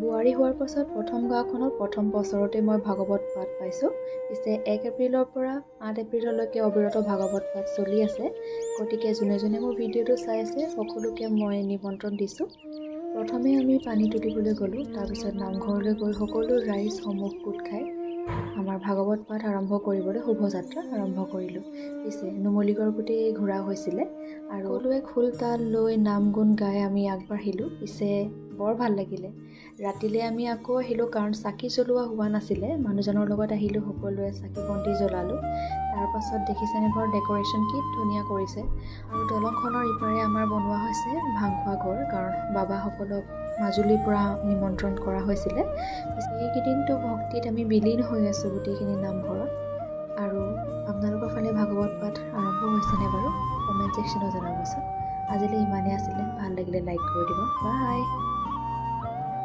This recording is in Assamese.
বোৱাৰী হোৱাৰ পাছত প্ৰথম গাঁওখনত প্ৰথম বছৰতে মই ভাগৱত পাঠ পাইছোঁ। পিছে 1 এপ্ৰিলৰ পৰা 8 এপ্ৰিললৈকে অবিৰত ভাগৱত পাঠ চলি আছে। গতিকে যোনে যোনে মোৰ ভিডিঅ'টো চাই আছে সকলোকে মই নিমন্ত্ৰণ দিছোঁ। প্ৰথমে আমি পানী তুলিবলৈ গ'লোঁ। তাৰপিছত নামঘৰলৈ গৈ সকলো ৰাইজ সমূহ গোট খাই আমাৰ ভাগৱত পাঠ আৰম্ভ কৰিবলৈ শুভযাত্ৰা আৰম্ভ কৰিলোঁ। পিছে নুমলীগড় গোটেই ঘূৰা হৈছিলে আৰু সকলোৱে খোল তাল লৈ নাম গুণ গাই আমি আগবাঢ়িলোঁ। পিছে বৰ ভাল লাগিলে। ৰাতিলৈ আমি আকৌ আহিলোঁ কাৰণ চাকি জ্বলোৱা হোৱা নাছিলে। মানুহজনৰ লগত আহিলোঁ, সকলোৱে চাকি বন্তি জ্বলালোঁ। তাৰপাছত দেখিছেনে বৰ ডেক'ৰেশ্যন কি ধুনীয়া কৰিছে। আৰু দলংখনৰ ইপাৰে আমাৰ বনোৱা হৈছে ভাংখোৱা ঘৰ, কাৰণ বাবাসকলক মাজুলীৰ পৰা নিমন্ত্ৰণ কৰা হৈছিলে। এইকেইদিনটো ভক্তিত আমি বিলীন হৈ আছোঁ গোটেইখিনি নামঘৰত। আৰু আপোনালোকৰ ফালে ভাগৱত পাঠ আৰম্ভ হৈছেনে বাৰু? কমেণ্ট ছেকশ্যনত জনাবচোন। আজিলৈ ইমানেই আছিলে। ভাল লাগিলে লাইক কৰি দিব। বাই।